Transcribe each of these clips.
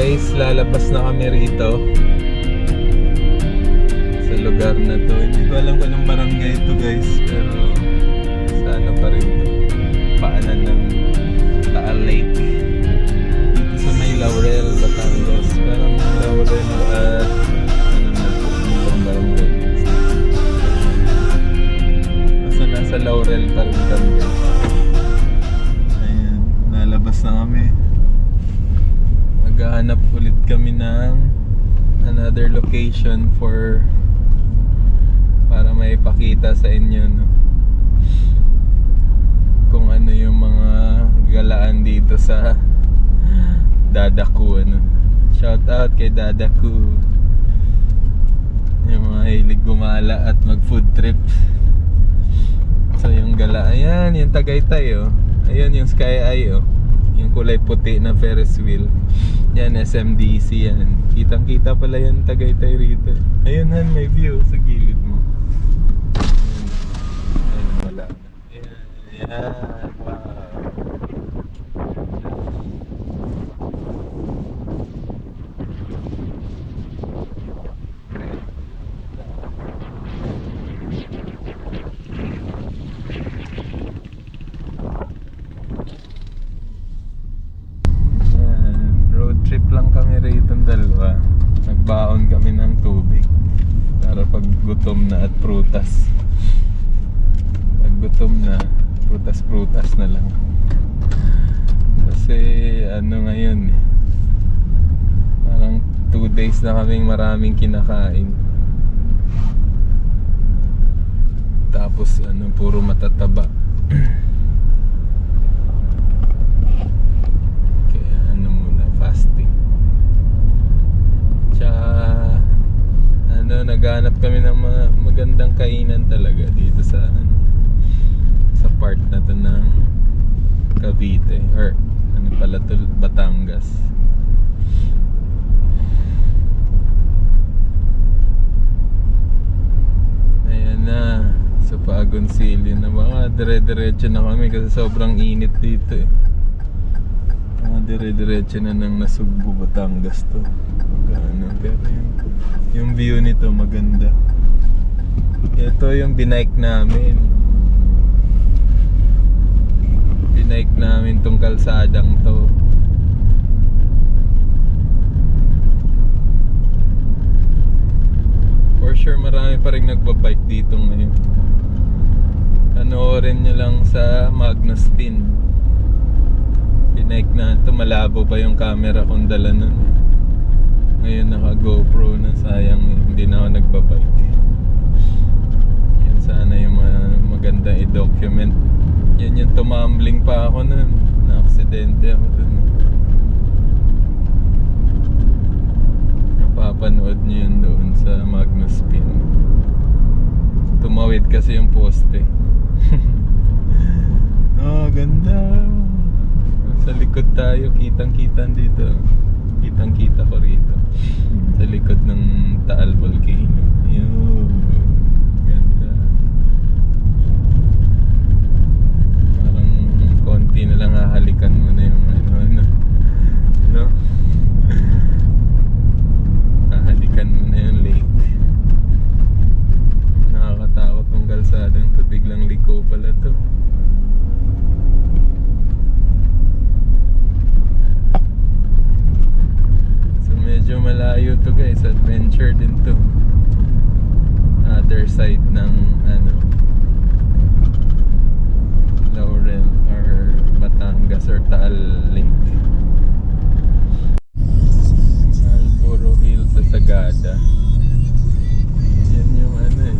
guys, lalabas na kami rito sa lugar na to. Hindi ko alam kung anong barangay ito guys, pero sa ano pa rin to, paanan ng Taal Lake dito sa may Laurel, Batangas. Parang Laurel at ano na po yung barangay. Basta nasa Laurel pa rin kami. Ayan, lalabas na kami. Maghahanap ulit kami ng another location para may ipakita sa inyo, no? Kung ano yung mga galaan dito sa Dadaku, ano? Shout out kay Dadaku, yung mga hilig gumala at mag food trip. So yung gala, ayan yung Tagaytay, oh. Ayan yung Sky Eye, oh. Yung kulay puti na Ferris wheel. Yan, SMDC yan. Kitang-kita pala yan Tagaytay rito. Ayun han, may view sa gilid mo. Ayun, wala na. Ayan, ayan. Wow. Trip lang kami rito ng dalawa. Nagbaon kami ng tubig para pag gutom na at prutas. Pag gutom na, prutas na lang. Kasi ano ngayon, parang 2 days na kaming maraming kinakain. Tapos ano, puro matataba. Naghanap kami ng mga magandang kainan talaga dito sa part na to ng Cavite, or ano pala to, Batangas. Ayan na, sa Paagoncillo na, mga dire-diretso na kami kasi sobrang init dito eh. Mga dire-diretso na ng Nasugbu, Batangas to. Ano, pero yung view nito maganda. Ito yung binike namin. Binike namin tong kalsadang to. For sure marami pa rin nagbabike dito ngayon. Panoorin nyo lang sa Magnospin. Binike na ito, malabo pa yung camera kung dala nun. Ngayon naka GoPro na, sayang hindi na ako nagbabike. Yan sana yung magandang i-document. Yan yung tumambling pa ako nun, na-aksidente ako dun. Napapanood nyo yun doon sa Magnospin. Tumawid kasi yung poste. Oh, ganda. Sa likod tayo, kitang-kita dito. Kitang-kita ko rito sa likod ng Taal Volcano. Yun, ganda. Parang konti na lang hahalikan mo na yung ano, no? Hahalikan mo na yung lake. Nakakatakot tong kalsadang to, biglang liko pala to. Medyo malayo to guys, adventure din to. Other side ng ano, Laurel or Batangas or Taal Lake. Marlboro Hills sa Sagada. Yan yung ano eh,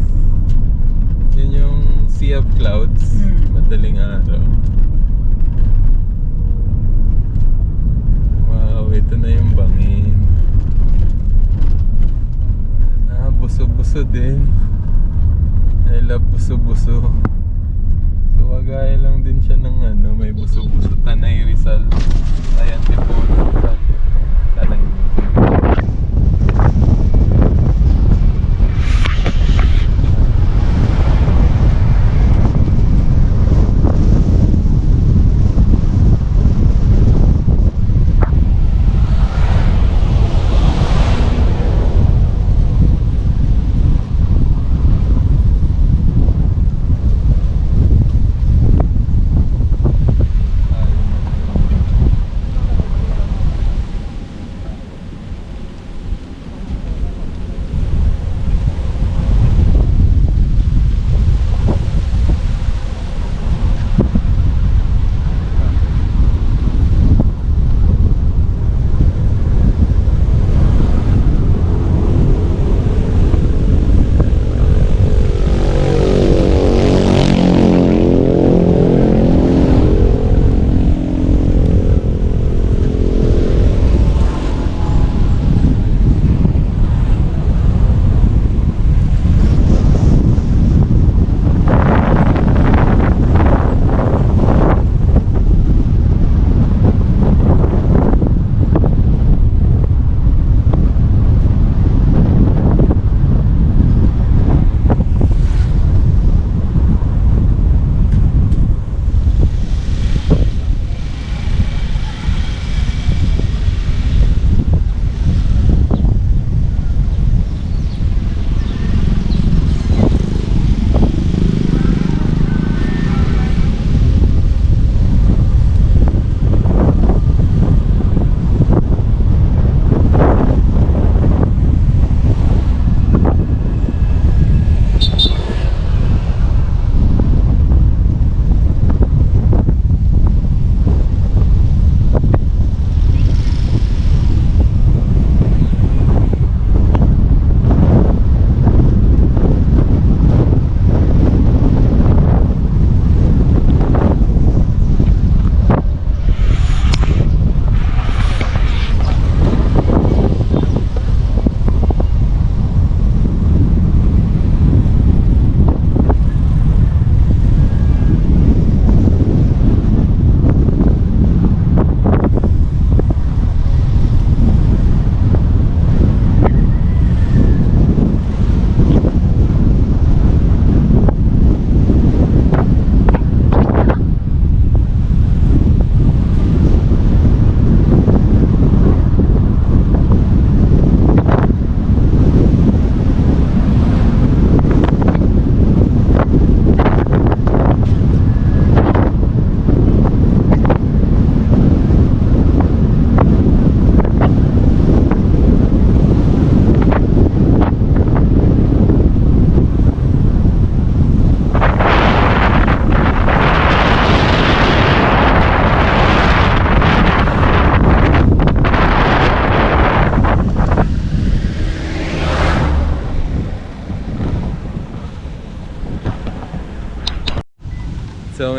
yan yung Sea of Clouds. Madaling araw. Wow, ito na yung bangin. Buso-buso din. I love buso-buso. So kagaya lang din siya ng ano, may buso-buso. Tanay Rizal, Antipolo, Tanay.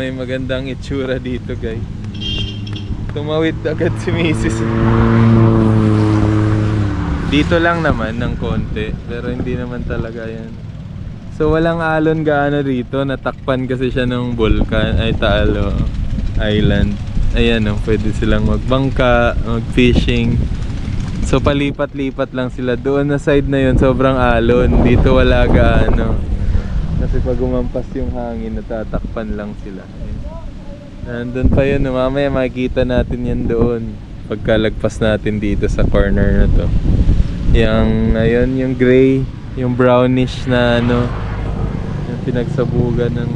may magandang itsura dito, guys. Tumawid agad si Mrs. Dito lang naman ng konti, pero hindi naman talaga yan. So walang alon gaano dito, natakpan kasi siya ng bulkan, ay Taal Island. Ayan pwede silang magbangka, mag-fishing. So palipat-lipat lang sila. Doon na side na yun, sobrang alon. Dito wala gaano. Kasi pag umampas yung hangin, natatakpan lang sila. Nandun pa yun, mamaya makikita natin yan doon. Pagkalagpas natin dito sa corner na to. Yung, ayun, yung gray, yung brownish na yung pinagsabugan ng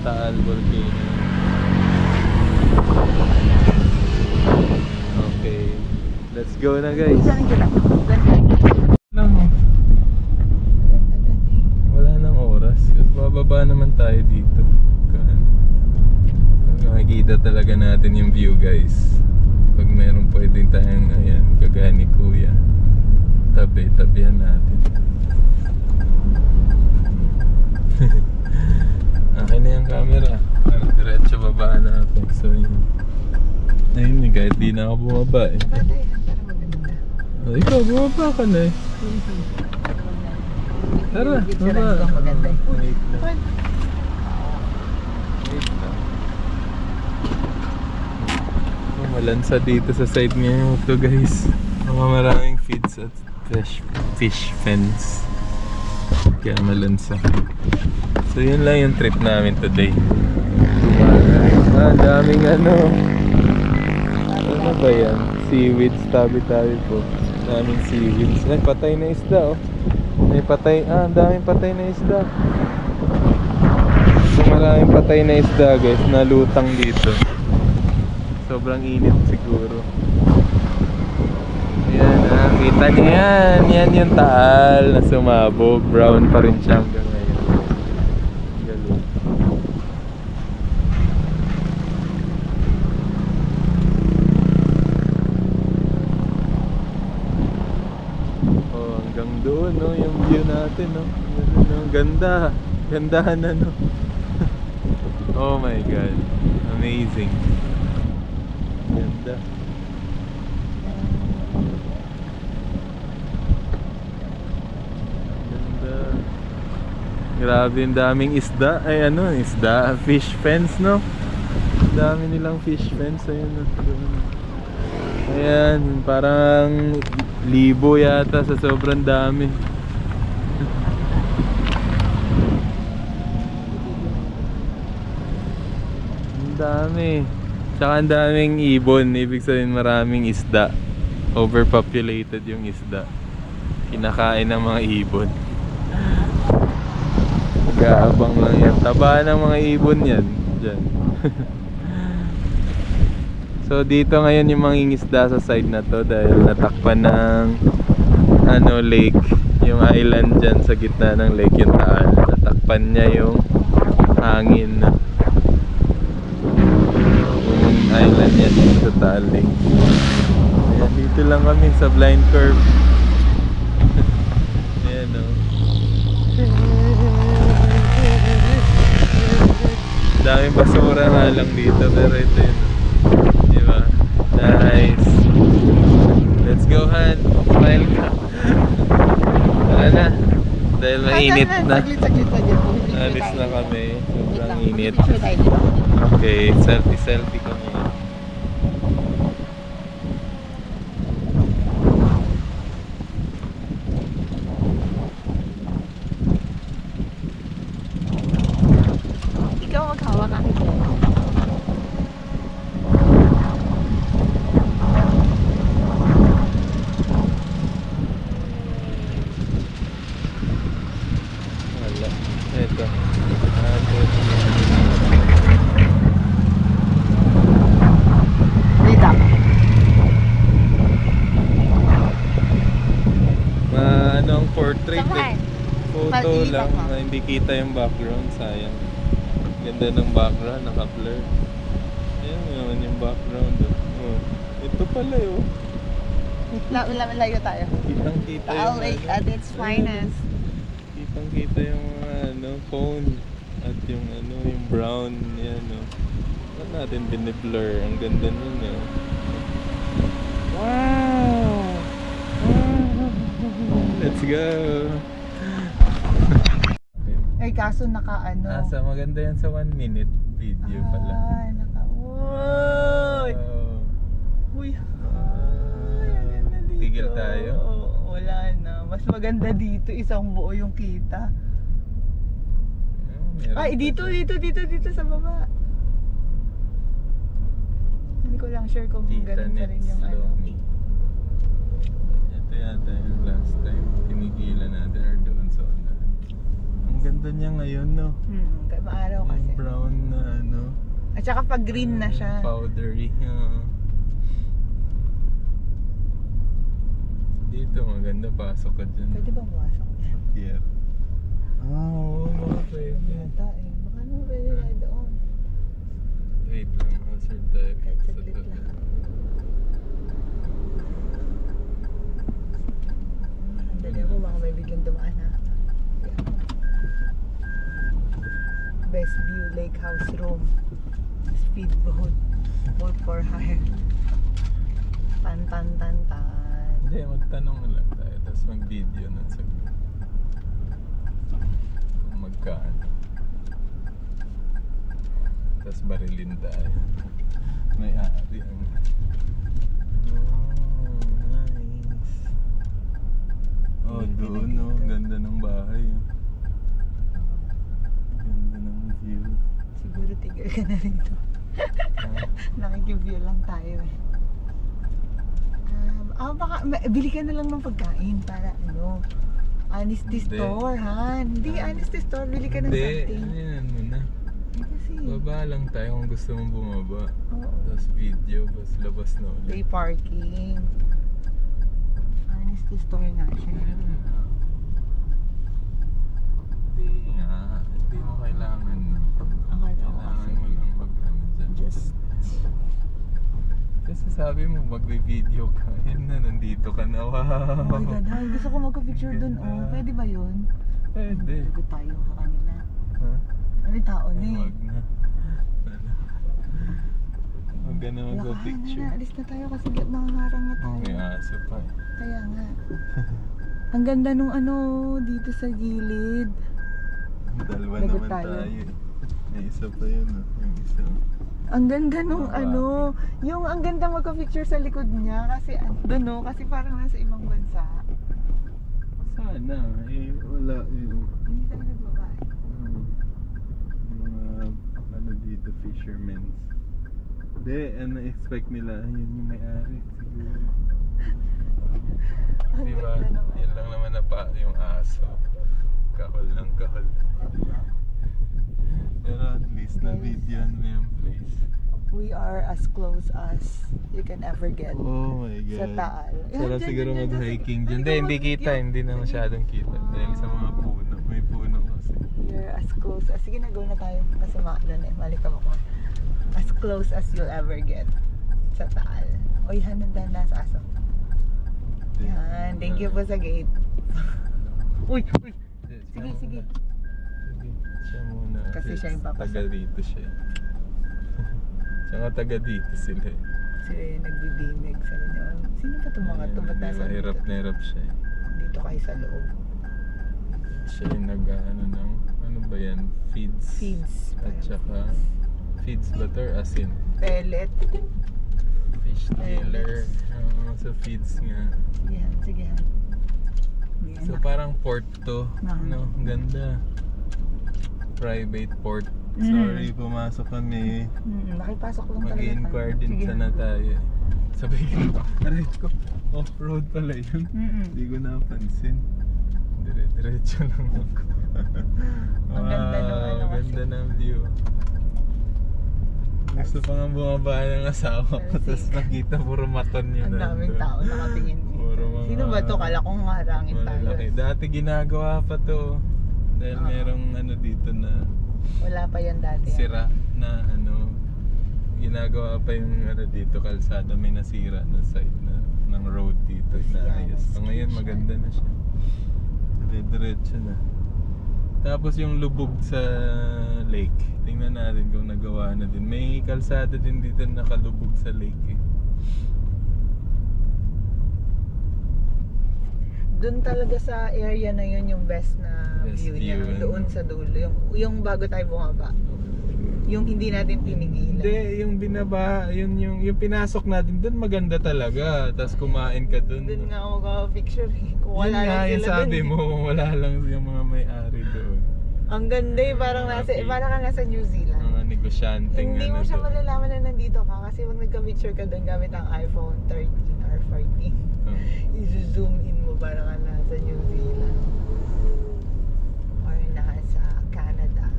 Taal Volcano. Okay, let's go na guys. Wala nang oras. Bababa naman tayo dito. Makikita talaga natin yung view guys. Pag meron pwedeng tayong kagaya ni Kuya, tabi-tabihan natin. Akin na yung camera. Diretso baba natin. So yun. Ayun kahit di na ako bumaba ikaw bumaba ka na Tara, baba. Wait lang. Malansa dito sa side ngayon ito guys. Maraming feeds at fish fence. Kaya malansa. So yun lang yung trip namin today. Daming ano ba yan? Seaweeds, tabi-tabi po. Daming seaweeds. Ay, patay na isda May patay, daming patay na isda. So maraming patay na isda guys, nalutang dito. Sobrang init siguro. Yan kita niyo yan. Yan yung Taal na sumabog. Brown pa rin siya hanggang ngayon. Galing. Hanggang doon yung view natin ganda. Gandahan Oh my god. Amazing. Ganda. Ganda. Grabe yung daming isda. Ay isda. Fish fence dami nilang fish fence. Ayan. Parang libo yata sa sobrang dami. Ang dami. Tsaka ang daming ibon, ibig sabihin maraming isda. Overpopulated yung isda. Kinakain ng mga ibon. Nag-aabang lang yan. Taba ng mga ibon yan. Diyan. So dito ngayon yung mga isda sa side na to dahil natakpan ng lake. Yung island dyan sa gitna ng lake yung Taal. Natakpan niya yung hangin. Island yan dito sa Taal Lake. Ayan, dito lang kami sa Blind Curve. Ayan daming basura nga lang dito pero ito yun. Diba? Nice. Let's go Han. Smile ka. Tara na. Dahil mainit na. Alis na kami. Sobrang init. Okay, selfie kami. Ikaw maghawak ako. Wala. Ito. Dito. Ang portrait Saan? Photo Pag-ilipat lang mo. na hindi kita yung background, sayang. Ganda ng background, naka-blur. Ayan naman yung background. Ito pala Layo tayo. Kitang-kita Taal yung Lake at its finest. Kitang-kita yung phone. At yung ano, yung brown yan, no. Ba't natin biniblur? Ang ganda nun, no. Wow! Let's go! Ay, kaso naka-ano. Asa, maganda yan sa 1 minute video pala. Ah, naka-uy! Uy, ay, ang ganda dito. Tigil tayo? Wala na. Mas maganda dito. Isang buo yung kita. Meron Ay, pa dito dyan. sa baba. Hindi ko lang sure kung Tita ganun pa rin Nets yung ano. Lomi. Ito yata yung last time tinigilan natin or doon sa una. Ang ganda niya ngayon, no? Kaya maaraw kasi. Yung brown na ano. At saka pag green na siya. Powdery. Dito maganda, pasok ka dyan. Pwede ba buwasak? Yeah. Oo, mga pwede. Yata eh. Baka naman pwede na doon. Wait lang, hazard tayo. Kahit Sa saglit tabi. lang. Ang dali ako, baka may biglang dumaan ha. Best view, lake house room. Speedboat. Boat for hire. Tan tan tan tan. Hindi, magtanong na lang tayo. Tapos mag-video nun sa kung magkano. Tapos barilin tayo. May ari ang... Oh, nice. Oh, doon no. Ganda ng bahay. Ganda ng view. Siguro tigil ka na rito. Nakikiview lang tayo eh. Baka bili ka na lang ng pagkain para ano. Honesty Hindi. store, ha? Hindi honesty store, bili ka ng Hindi, something. ano yan muna. Kasi, Baba lang tayo kung gusto mong bumaba. oo. Tapos video, tapos labas na Day ulit. parking. Honesty store nga siya. Hindi nga, hindi mo kailangan. Akala ko Kailangan kasi. mo lang mag-ano dyan. Just, Kasi sabi mo mag-video ka, yan na, nandito ka na. Wow! oh my God, ha? Gusto ko magka-picture dun, oh. Ganda. Pwede ba yun? Pwede. Lagot tayo sa kanila. Ha? May tao na Ay, eh. wag na. Wag ka na Nakahan mag-picture. na, alis na tayo kasi makaharang na tayo. May aso pa eh. Kaya nga. Ang ganda nung ano, dito sa gilid. Dalawa Lagot naman tayo. tayo eh. May isa pa yun oh. Yung isa. Ang ganda nung Mga ano, yung ang ganda magka-picture sa likod niya kasi ano, no, kasi parang nasa ibang bansa. Sana eh, wala eh. Hindi tayo nagbaba eh. Mga ano dito, fishermen. Hindi, ano expect nila, yun yung may-ari siguro. Ang Diba? ganda nung Yun ano. lang naman na pa yung aso. Kahol ng kahol. Pero at least na videoan mo yung place. We are as close as you can ever get. Oh my God. Sa Taal. Sarap Dyan, siguro dyan, dyan, mag-hiking dyan. dyan. Hindi, hindi kita. Hindi na masyadong kita. Dahil sa mga puno. May puno kasi. You're as close as, sige na, go na tayo. Kasi maalan eh, malikam ako. As close as you'll ever get sa Taal. Oy, hananda na sa aso. Yan, thank you po sa gate. Uy, uy. Sige, sige. Siya muna. Kasi siya yung papasok. Taga dito siya. Tsaka taga dito sila eh. Sila yung nagbibinig. Sabi niya, sino pa itong mga to? Ba't nasa Hirap na hirap siya eh. dito kayo sa loob? Siya yung nag-ano ng, ano ba yan? Feeds. Feeds. At saka, feeds ba to or asin? Pellet. Fish dealer. Sa feeds nga. Sige, sige. Yan, So parang port to. Ah. No, ganda. Private port. Mm. Sorry, pumasok kami. nakipasok lang talaga. Mag-inquire tayo. din Sige. sana tayo. Sabi ko, aray ko, off-road pala yun. Hindi ko napansin. Dire-diretso lang ako. Ang ganda ng ano kasi. Ganda ng view. Gusto pa nga bumaba ng asawa ko, Pero tapos sige. nakita puro maton yun. Ang daming nandun. tao nakatingin. Puro mga Sino ba to? Kala kong harangin tayo. malalaki. Dati ginagawa pa to. Dahil Oo. merong ano dito na Wala pa yan dati. sira na ano, ginagawa pa yung ano dito, kalsada, may nasira na side na ng road dito, inaayos. So ngayon maganda na siya. Dire-diretso na. Tapos yung lubog sa lake, tingnan natin kung nagawa na din. May kalsada din dito na nakalubog sa lake eh. Doon talaga sa area na yun yung best na Best view niya. view, Doon ano? sa dulo. Yung bago tayo bumaba. Yung hindi natin tinigilan. Hindi, yung binaba, yung pinasok natin doon maganda talaga. Tapos kumain ka doon. Doon nga ako mag-picture eh. Kung Yun wala nga, lang yung sila sabi dun. mo, wala lang yung mga may-ari doon. Ang ganda eh. Parang parang ka nasa New Zealand. Mga negosyanteng Hindi mo siya doon. malalaman na nandito ka kasi pag nagka-picture ka doon gamit ang iPhone 13 or 14, Oh. i-zoom in mo para ka nasa New Zealand or nasa Canada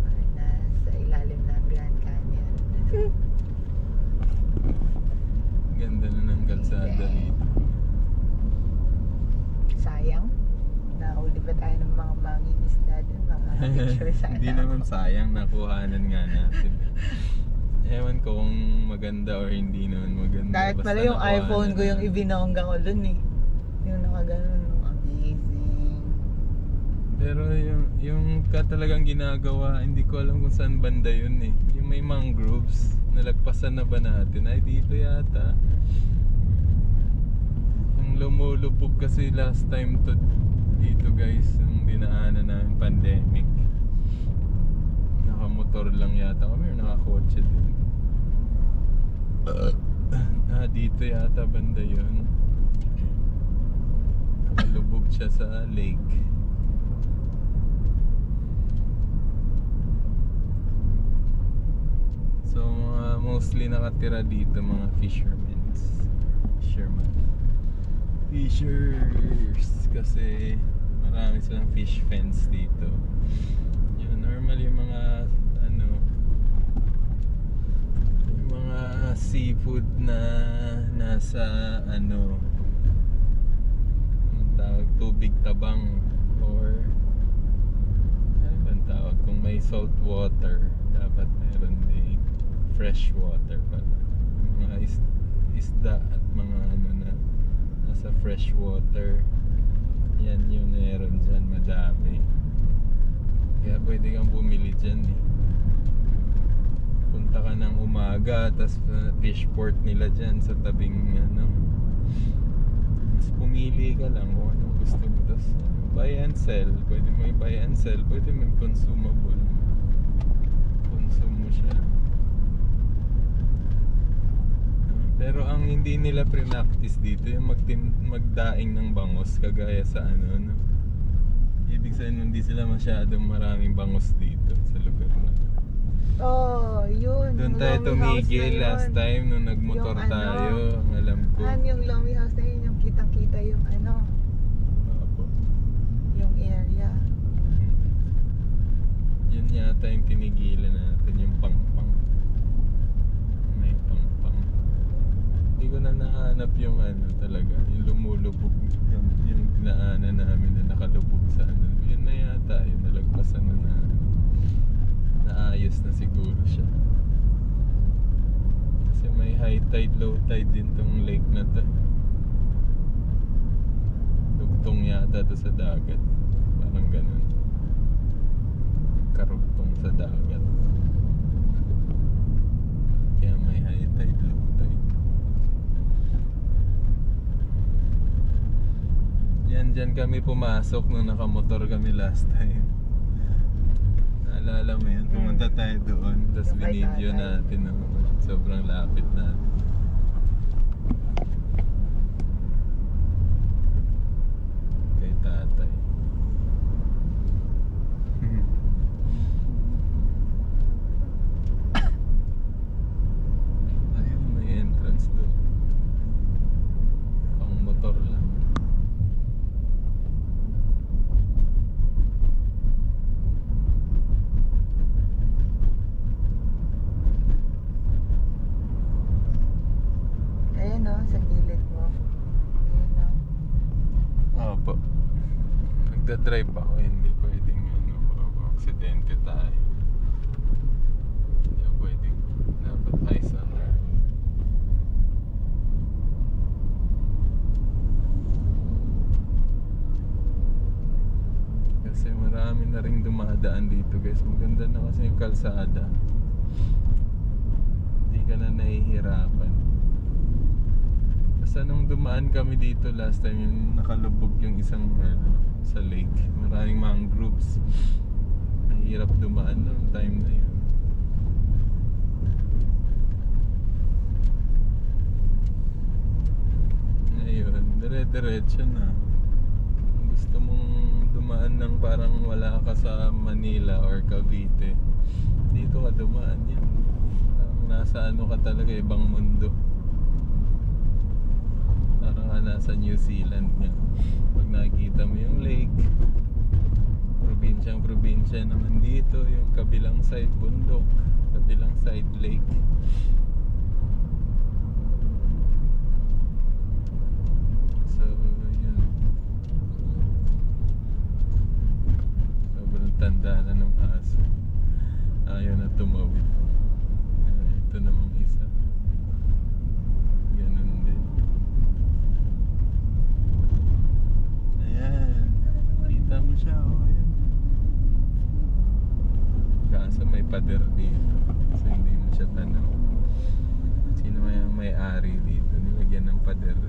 or nasa ilalim ng Grand Canyon. Ganda na ng kalsada dito. Sayang, nahuli ba tayo ng mga mangingisda doon, mga picture sana. Hindi naman sayang, nakuhanan nga natin. Ewan ko kung maganda or hindi naman maganda. Kahit Basta pala yung nakuhanan iPhone ko yung natin. ibinongga ko doon eh. Yung nakaganon, amazing. Pero yung talagang ginagawa, hindi ko alam kung saan banda yun eh. Yung may mangroves, nalagpasan na ba natin? Ay dito yata. Yung lumulubog kasi last time to dito guys, yung dinaanan namin pandemic. Nakamotor lang yata kami or nakakotse din. Dito yata banda yun. Nakalubog siya sa lake. So mostly nakatira dito mga fishers kasi marami silang fish fence dito. Yun, normal yung mga yung mga seafood na nasa anong tawag, tubig tabang or ano bang tawag, kung may salt water dapat meron din fresh water pala. Mga isda at mga na nasa fresh water, yan yung meron dyan, madami. Kaya pwede kang bumili dyan eh. Punta ka ng umaga, tas fish port nila dyan sa tabing tas pumili ka lang kung anong gusto mo. Tas buy and sell, pwede mo i-buy and sell, pwede mo consumable, consume mo siya. Pero ang hindi nila pre-practice dito yung magdaing ng bangos kagaya sa no? Ibig sabihin hindi sila masyadong maraming bangos dito sa lugar na. Oh, yun. Doon yung tayo Lomi House tumigil na yun. last time nung nagmotor Yung tayo, ang alam ko. Yung Lomi House na yun, yung kitang-kita yung Opo. yung area. Yun yata yung tinigilan natin, yung pang-pang. May pang-pang. Hindi ko na nahanap yung talaga, yung lumulubog, yung dinaanan namin na nakalubog sa Yun na yata, yung nalagpasan na naayos na siguro siya. Kasi may high tide, low tide din tong lake na to. Dugtong yata to sa dagat. Parang ganun. Karugtong sa dagat. Kaya may high tide, low tide. Dyan kami pumasok nung nakamotor kami last time. Naalala mo yun? Pumunta tayo doon, tapos Yung kay binidyo tatay. natin sobrang lapit natin. Kay tatay. Ayun, may entrance doon. Pang motor lang. Ayan sa gilid mo. Ayan Opo. Nagda-drive ako, hindi pwedeng aksidente tayo. Hindi pwedeng, dapat eyes on road. Kasi marami na na rin dumadaan dito guys. Maganda na kasi yung kalsada. Hindi ka na nahihirapan. Basta nung dumaan kami dito last time, yung nakalubog yung isang sa lake. Maraming mangroves. Mahirap dumaan noong time na yun. Ngayon, dire-diretso na. Kung gusto mong dumaan ng parang wala ka sa Manila or Cavite, dito ka dumaan yan. Parang nasa ano ka talaga, ibang mundo. Parang ka nasa New Zealand nga. Pag nakikita mo yung lake, probinsya naman dito, yung kabilang side bundok, kabilang side lake. So, yun. Sobrang tanda na ng aso. Ayaw na tumawid. Ito namang isa. Ganun din. Ayan. Kita mo siya, oh. Ayan. Kaso may pader dito. So hindi mo siya tanaw. Sino may-ari dito? Nilagyan ng pader.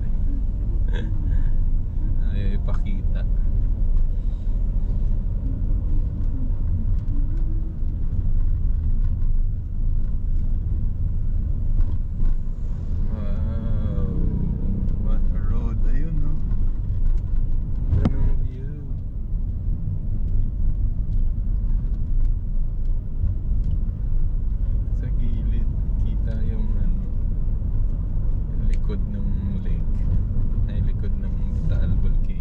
Ayaw ipakita. Wow, what a road. Ayun, no? Ganong view. Sa gilid, kita yung yung likod ng lake. Ay, likod ng Taal Volcano.